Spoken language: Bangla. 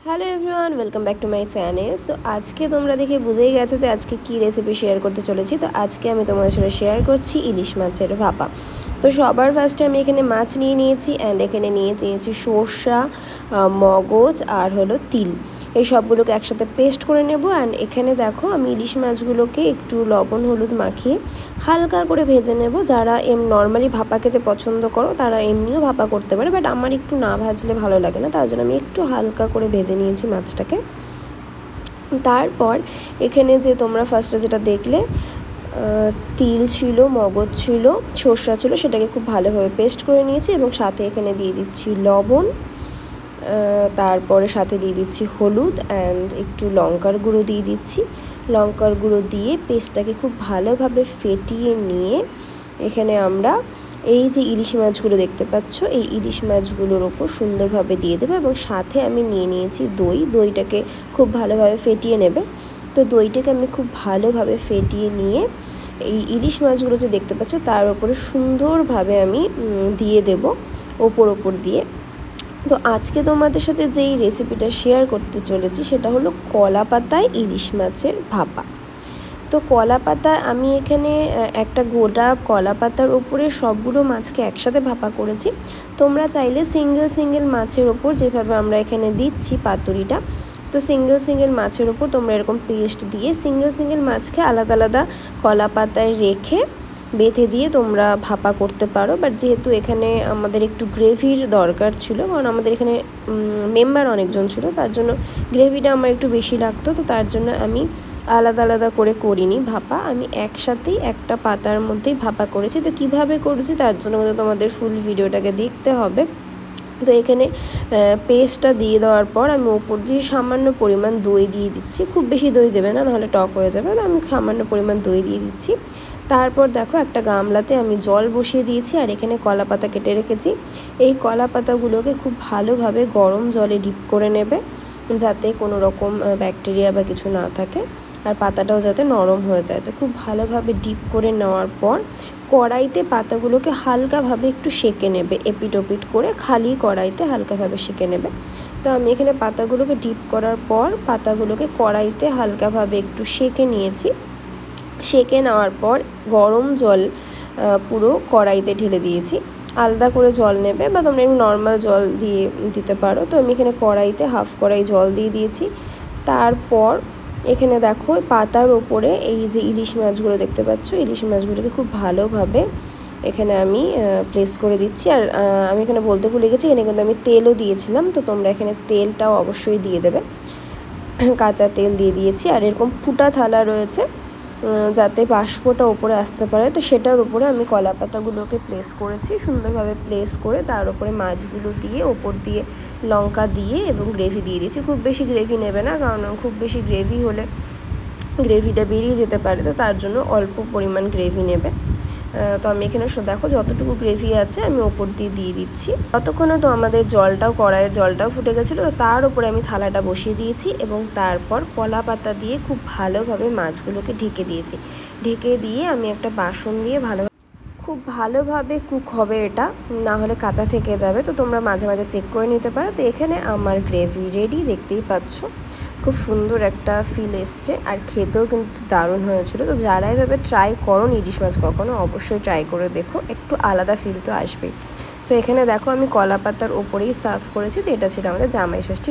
Hello everyone, welcome back to my channel. So আজকে তোমরা দেখে বুঝেই গেছো যে আজকে কী রেসিপি শেয়ার করতে চলেছি। তো আজকে আমি তোমাদের সাথে শেয়ার করছি ইলিশ মাছের ভাপা। তো সবার ফার্স্টে আমি এখানে মাছ নিয়ে নিয়েছি অ্যান্ড এখানে নিয়েছি সর্ষা, মগজ আর হলো তিল। এই সবগুলোকে একসাথে পেস্ট করে নেব। অ্যান্ড এখানে দেখো আমি ইলিশ মাছগুলোকে একটু লবণ হলুদ মাখিয়ে হালকা করে ভেজে নেব। যারা নর্মালি ভাপা খেতে পছন্দ করো তারা এমনিও ভাপা করতে পারে, বাট আমার একটু না ভাজলে ভালো লাগে না, তার জন্য আমি একটু হালকা করে ভেজে নিয়েছি মাছটাকে। তারপর এখানে যে তোমরা ফার্স্টে যেটা দেখলে তিল ছিল, মগজ ছিল, সর্ষা ছিল, সেটাকে খুব ভালোভাবে পেস্ট করে নিয়েছি এবং সাথে এখানে দিয়ে দিচ্ছি লবণ, তারপরে সাথে দিয়ে দিচ্ছি হলুদ অ্যান্ড একটু লঙ্কার গুঁড়ো দিয়ে দিচ্ছি। লঙ্কার গুঁড়ো দিয়ে পেস্টটাকে খুব ভালোভাবে ফেটিয়ে নিয়ে এখানে আমরা এই যে ইলিশ মাছগুলো দেখতে পাচ্ছ এই ইলিশ মাছগুলোর ওপর সুন্দরভাবে দিয়ে দেবো এবং সাথে আমি নিয়ে নিয়েছি দইটাকে খুব ভালোভাবে ফেটিয়ে নেবে। তো দইটাকে আমি খুব ভালোভাবে ফেটিয়ে নিয়ে এই ইলিশ মাছগুলো যে দেখতে পাচ্ছ তার ওপরে সুন্দরভাবে আমি দিয়ে দেব ওপর দিয়ে। তো আজকে তোমাদের সাথে যেই রেসিপিটা শেয়ার করতে চলেছি সেটা হলো কলা পাতায় ইলিশ মাছের ভাপা। তো কলা পাতা আমি এখানে একটা গোটা কলা পাতার ওপরে সবগুলো মাছকে একসাথে ভাপা করেছি। তোমরা চাইলে সিঙ্গেল মাছের ওপর যেভাবে আমরা এখানে দিচ্ছি পাতুরিটা, তো সিঙ্গেল মাছের ওপর তোমরা এরকম পেস্ট দিয়ে সিঙ্গেল মাছকে আলাদা আলাদা কলা পাতায় রেখে বেঁধে দিয়ে তোমরা ভাপা করতে পারো। বাট যেহেতু এখানে আমাদের একটু গ্রেভির দরকার ছিল, কারণ আমাদের এখানে মেম্বার অনেকজন ছিল, তার জন্য গ্রেভিটা আমার একটু বেশি লাগতো, তো তার জন্য আমি আলাদা করে করিনি ভাপা, আমি একসাথেই একটা পাতার মধ্যেই ভাপা করেছি। তো কিভাবে করেছি তার জন্য তোমাদের ফুল ভিডিওটাকে দেখতে হবে। তো এখানে পেস্টটা দিয়ে দেওয়ার পর আমি ওপর দিয়ে সামান্য পরিমাণ দই দিয়ে দিচ্ছি। খুব বেশি দই দেবে না, নাহলে টক হয়ে যাবে, তো আমি সামান্য পরিমাণ দই দিয়ে দিচ্ছি। তারপর দেখো একটা গামলাতে আমি জল বসিয়ে দিয়েছি আর এখানে কলা পাতা কেটে রেখেছি। এই কলা পাতাগুলোকে খুব ভালোভাবে গরম জলে ডিপ করে নেবে, যাতে কোনো রকম ব্যাকটেরিয়া বা কিছু না থাকে আর পাতাটাও যাতে নরম হয়ে যায়। তো খুব ভালোভাবে ডিপ করে নেওয়ার পর কড়াইতে পাতাগুলোকে হালকাভাবে একটু সেঁকে নেবে, এপিট ওপিট করে খালি কড়াইতে হালকাভাবে সেঁকে নেবে। তো আমি এখানে পাতাগুলোকে ডিপ করার পর পাতাগুলোকে কড়াইতে হালকাভাবে একটু সেঁকে নিয়েছি। সেঁকে নেওয়ার পর গরম জল পুরো কড়াইতে ঢেলে দিয়েছি। আলাদা করে জল নেবে বা তোমরা এমনি নর্মাল জল দিয়ে দিতে পারো। তো আমি এখানে কড়াইতে হাফ কড়াই জল দিয়ে দিয়েছি। তারপর এখানে দেখো পাতার ওপরে এই যে ইলিশ মাছগুলো দেখতে পাচ্ছ, ইলিশ মাছগুলোকে খুব ভালোভাবে এখানে আমি প্লেস করে দিচ্ছি। আর আমি এখানে বলতে ভুলে গেছি, এখানে কিন্তু আমি তেলও দিয়েছিলাম, তো তোমরা এখানে তেলটাও অবশ্যই দিয়ে দেবে। কাঁচা তেল দিয়ে দিয়েছি আর এরকম ফুটা থালা রয়েছে যাতে বাষ্পটা ওপরে আসতে পারে, তো সেটার উপরে আমি কলা পাতাগুলোকে প্লেস করেছি। সুন্দরভাবে প্লেস করে তার উপরে মাছগুলো দিয়ে ওপর দিয়ে লঙ্কা দিয়ে এবং গ্রেভি দিয়ে দিয়েছি। খুব বেশি গ্রেভি নেবে না, কারণ খুব বেশি গ্রেভি হলে গ্রেভিটা বেরিয়ে যেতে পারে, তো তার জন্য অল্প পরিমাণ গ্রেভি নেবে। তো আমি এখানে দেখো যতটুকু গ্রেভি আছে আমি ওপর দিয়ে দিচ্ছি। ততক্ষণে তো আমাদের কড়াইয়ের জলটাও ফুটে গেছিলো, তো তার উপরে আমি থালাটা বসিয়ে দিয়েছি এবং তারপর কলা পাতা দিয়ে খুব ভালোভাবে মাছগুলোকে ঢেকে দিয়েছি। ঢেকে দিয়ে আমি একটা বাসন দিয়ে খুব ভালোভাবে কুক হবে, এটা না হলে কাঁচা থেকে যাবে, তো তোমরা মাঝে মাঝে চেক করে নিতে পারো। তো এখানে আমার গ্রেভি রেডি, দেখতেই পাচ্ছ খুব সুন্দর একটা ফিল এসছে আর খেতেও কিন্তু দারুণ হয়েছিল। তো যারা এভাবে ট্রাই করো ইলিশ মাছ কখনো, অবশ্যই ট্রাই করে দেখো, একটু আলাদা ফিল তো আসবেই। তো এখানে দেখো আমি কলা পাতার ওপরেই সার্ভ করেছি। তো এটা ছিল আমাদের জামাই ষষ্ঠী।